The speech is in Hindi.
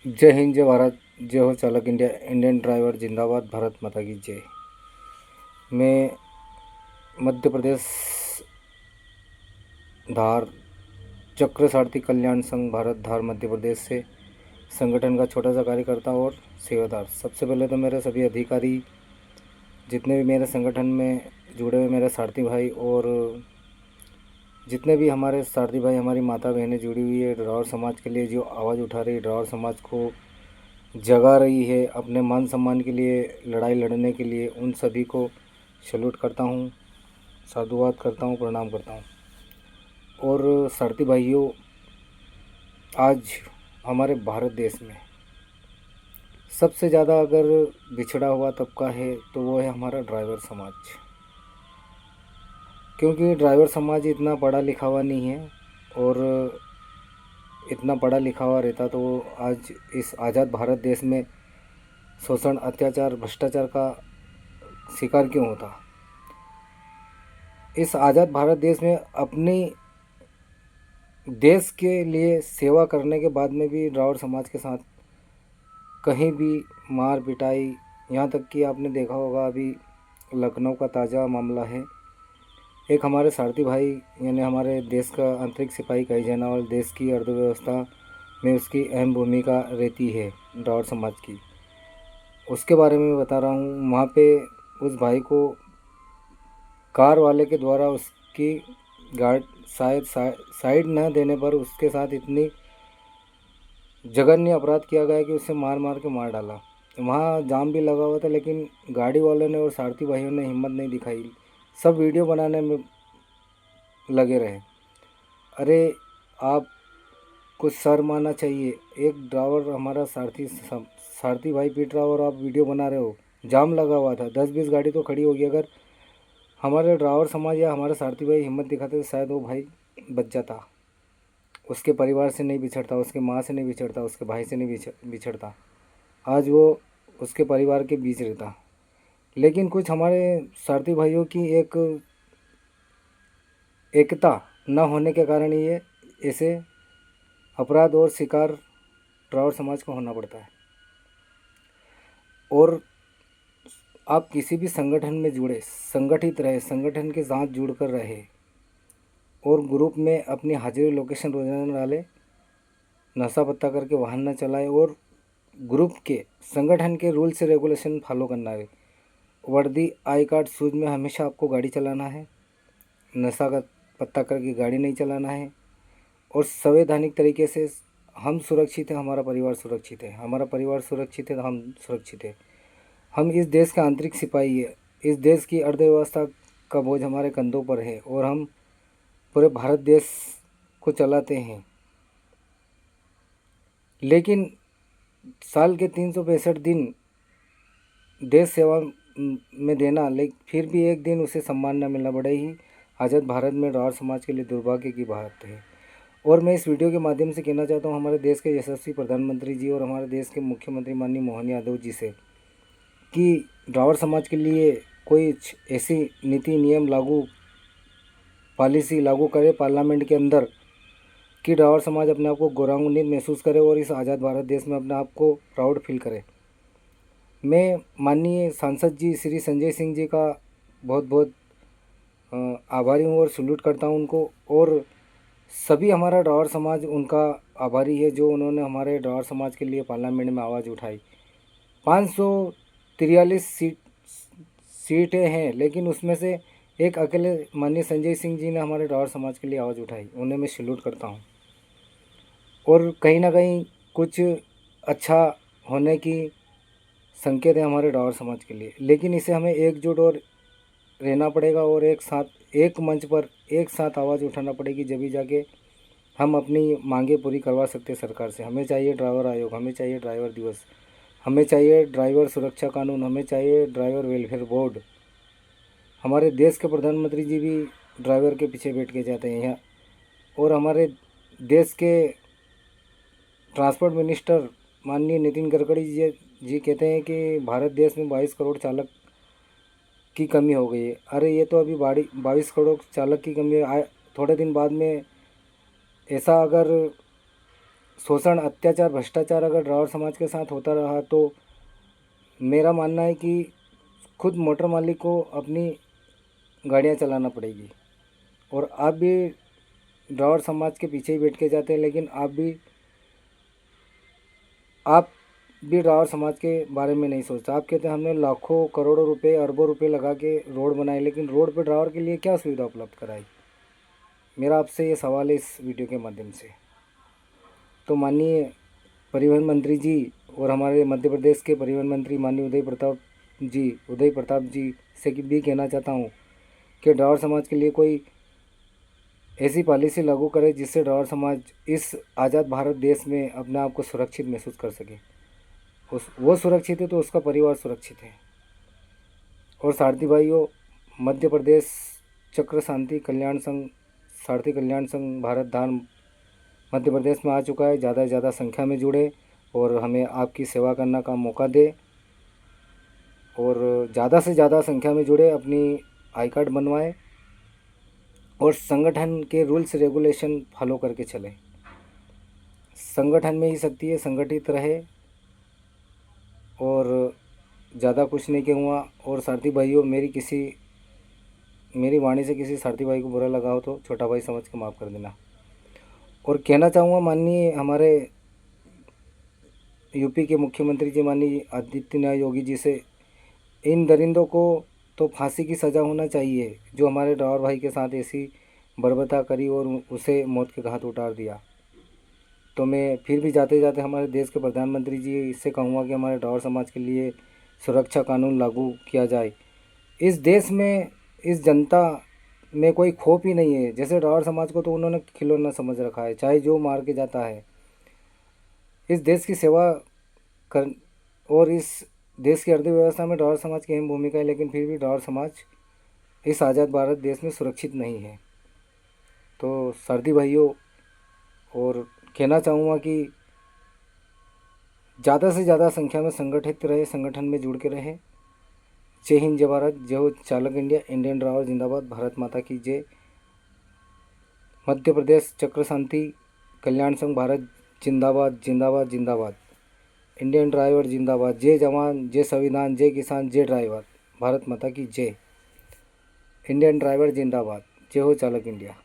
जय हिंद, जय भारत, जय हो चालक इंडिया, इंडियन ड्राइवर जिंदाबाद, भारत माता की जय। मैं मध्य प्रदेश धार चक्र सारथी कल्याण संघ भारत धार मध्य प्रदेश से संगठन का छोटा सा कार्यकर्ता और सेवादार। सबसे पहले तो मेरे सभी अधिकारी, जितने भी मेरे संगठन में जुड़े हुए मेरे सारथी भाई और जितने भी हमारे सारथी भाई, हमारी माता बहनें जुड़ी हुई है ड्राइवर समाज के लिए, जो आवाज़ उठा रही ड्राइवर समाज को जगा रही है अपने मान सम्मान के लिए, लड़ाई लड़ने के लिए, उन सभी को सैल्यूट करता हूँ, साधुवाद करता हूँ, प्रणाम करता हूँ। और सारथी भाइयों, आज हमारे भारत देश में सबसे ज़्यादा अगर बिछड़ा हुआ तबका है तो वो है हमारा ड्राइवर समाज। क्योंकि ड्राइवर समाज इतना पढ़ा लिखा हुआ नहीं है, और इतना पढ़ा लिखा हुआ रहता तो आज इस आज़ाद भारत देश में शोषण, अत्याचार, भ्रष्टाचार का शिकार क्यों होता। इस आज़ाद भारत देश में अपनी देश के लिए सेवा करने के बाद में भी ड्राइवर समाज के साथ कहीं भी मार पिटाई, यहाँ तक कि आपने देखा होगा अभी लखनऊ का ताज़ा मामला है। एक हमारे सारथी भाई, यानी हमारे देश का आंतरिक सिपाही कही जाना और देश की अर्थव्यवस्था में उसकी अहम भूमिका रहती है ड्राइवर समाज की, उसके बारे में बता रहा हूँ। वहाँ पे उस भाई को कार वाले के द्वारा उसकी गार्ड शायद साइड न देने पर उसके साथ इतनी जघन्य अपराध किया गया कि उसे मार मार के मार डाला। वहाँ जाम भी लगा हुआ था, लेकिन गाड़ी वालों ने और सारथी भाइयों ने हिम्मत नहीं दिखाई, सब वीडियो बनाने में लगे रहे। अरे आप कुछ शर्म आना चाहिए। एक ड्राइवर, हमारा सारथी भाई पीट रहा और आप वीडियो बना रहे हो। जाम लगा हुआ था, 10-20 गाड़ी तो खड़ी होगी। अगर हमारे ड्राइवर समाज या हमारे सारथी भाई हिम्मत दिखाते तो शायद वो भाई बच जाता, उसके परिवार से नहीं बिछड़ता, उसके माँ से नहीं बिछड़ता, उसके भाई से नहीं बिछड़ता, आज वो उसके परिवार के बीच रहता। लेकिन कुछ हमारे सारथी भाइयों की एक एकता न होने के कारण ये ऐसे अपराध और शिकार ड्राइवर समाज को होना पड़ता है। और आप किसी भी संगठन में जुड़े, संगठित रहे, संगठन के साथ जुड़कर रहे और ग्रुप में अपनी हाजिरी लोकेशन रोजाना डाले, नशा पत्ता करके वाहन न चलाए और ग्रुप के संगठन के रूल से रेगुलेशन फॉलो करना है। वर्दी, आई कार्ड, शूज में हमेशा आपको गाड़ी चलाना है, नशा का पत्ता करके गाड़ी नहीं चलाना है। और संवैधानिक तरीके से हम सुरक्षित हैं, हमारा परिवार सुरक्षित है, हमारा परिवार सुरक्षित है तो हम सुरक्षित है। हम इस देश का आंतरिक सिपाही है, इस देश की अर्थव्यवस्था का बोझ हमारे कंधों पर है और हम पूरे भारत देश को चलाते हैं। लेकिन साल के 365 दिन देश सेवा में देना, लेकिन फिर भी एक दिन उसे सम्मान न मिलना बड़े ही आज़ाद भारत में ड्राइवर समाज के लिए दुर्भाग्य की बात है। और मैं इस वीडियो के माध्यम से कहना चाहता हूँ हमारे देश के यशस्वी प्रधानमंत्री जी और हमारे देश के मुख्यमंत्री माननीय मोहन यादव जी से, कि ड्राइवर समाज के लिए कोई ऐसी नीति, नियम लागू, पॉलिसी लागू करे पार्लियामेंट के अंदर कि ड्राइवर समाज अपने आप को गौरवान्वित महसूस करे और इस आज़ाद भारत देश में अपने आप को प्राउड फील करे। मैं माननीय सांसद जी श्री संजय सिंह जी का बहुत बहुत आभारी हूँ और सैल्यूट करता हूँ उनको, और सभी हमारा ड्राइवर समाज उनका आभारी है जो उन्होंने हमारे ड्राइवर समाज के लिए पार्लियामेंट में आवाज़ उठाई। 543 सीटें हैं, लेकिन उसमें से एक अकेले माननीय संजय सिंह जी ने हमारे ड्राइवर समाज के लिए आवाज़ उठाई, उन्हें मैं सैल्यूट करता हूँ। और कहीं ना कहीं कुछ अच्छा होने की संकेत है हमारे ड्राइवर समाज के लिए। लेकिन इसे हमें एकजुट और रहना पड़ेगा और एक साथ एक मंच पर एक साथ आवाज़ उठाना पड़ेगी, जब भी जाके हम अपनी मांगे पूरी करवा सकते हैं सरकार से। हमें चाहिए ड्राइवर आयोग, हमें चाहिए ड्राइवर दिवस, हमें चाहिए ड्राइवर सुरक्षा कानून, हमें चाहिए ड्राइवर वेलफेयर बोर्ड। हमारे देश के प्रधानमंत्री जी भी ड्राइवर के पीछे बैठ के जाते हैं यहाँ, और हमारे देश के ट्रांसपोर्ट मिनिस्टर माननीय नितिन गडकरी जी कहते हैं कि भारत देश में 22 करोड़ चालक की कमी हो गई है। अरे ये तो अभी 22 करोड़ चालक की कमी है, थोड़े दिन बाद में ऐसा अगर शोषण, अत्याचार, भ्रष्टाचार अगर ड्राइवर समाज के साथ होता रहा तो मेरा मानना है कि खुद मोटर मालिक को अपनी गाड़ियाँ चलाना पड़ेगी। और आप भी ड्राइवर समाज के पीछे ही बैठ के जाते हैं, लेकिन आप भी ड्राइवर समाज के बारे में नहीं सोचते। आप कहते हैं हमने लाखों करोड़ों रुपए, अरबों रुपए लगा के रोड बनाए, लेकिन रोड पे ड्राइवर के लिए क्या सुविधा उपलब्ध कराई? मेरा आपसे ये सवाल है इस वीडियो के माध्यम से। तो माननीय परिवहन मंत्री जी और हमारे मध्य प्रदेश के परिवहन मंत्री माननीय उदय प्रताप जी से भी कहना चाहता हूँ कि ड्राइवर समाज के लिए कोई ऐसी पॉलिसी लागू करे जिससे ड्राइवर समाज इस आज़ाद भारत देश में अपने आप को सुरक्षित महसूस कर सके। वो सुरक्षित है तो उसका परिवार सुरक्षित है। और सारथी भाइयों, मध्य प्रदेश चक्र शांति कल्याण संघ, सारथी कल्याण संघ भारत धाम मध्य प्रदेश में आ चुका है। ज़्यादा से ज़्यादा संख्या में जुड़े और हमें आपकी सेवा करने का मौका दे, और ज़्यादा से ज़्यादा संख्या में जुड़े, अपनी आई कार्ड बनवाएं और संगठन के रूल्स रेगुलेशन फॉलो करके चलें। संगठन में ही शक्ति है, संगठित रहे। और ज़्यादा कुछ नहीं कहूँगा। और सारथी भाइयों, मेरी वाणी से किसी सारथी भाई को बुरा लगा हो तो छोटा भाई समझ के माफ़ कर देना। और कहना चाहूँगा माननीय हमारे यूपी के मुख्यमंत्री जी माननीय आदित्यनाथ योगी जी से, इन दरिंदों को तो फांसी की सज़ा होना चाहिए जो हमारे ड्राइवर भाई के साथ ऐसी बर्बरता करी और उसे मौत के घाट उतार दिया। तो मैं फिर भी जाते जाते हमारे देश के प्रधानमंत्री जी से कहूँगा कि हमारे ड्राइवर समाज के लिए सुरक्षा कानून लागू किया जाए। इस देश में, इस जनता में कोई खौफ ही नहीं है। जैसे ड्राइवर समाज को तो उन्होंने खिलौना समझ रखा है, चाहे जो मार के जाता है। इस देश की सेवा कर और इस देश की अर्थव्यवस्था में ड्राइवर समाज की अहम भूमिका है, लेकिन फिर भी ड्राइवर समाज इस आज़ाद भारत देश में सुरक्षित नहीं है। तो सारथी भाइयों, और कहना चाहूँगा कि ज़्यादा से ज़्यादा संख्या में संगठित रहे, संगठन में जुड़ के रहे। जय हिंद, जय भारत, जय हो चालक इंडिया, इंडियन ड्राइवर जिंदाबाद, भारत माता की जय। मध्य प्रदेश चक्र शांति कल्याण संघ भारत जिंदाबाद जिंदाबाद जिंदाबाद। इंडियन ड्राइवर जिंदाबाद। जय जवान, जय संविधान, जय किसान, जय ड्राइवर, भारत माता की जय। इंडियन ड्राइवर जिंदाबाद। जय हो चालक इंडिया।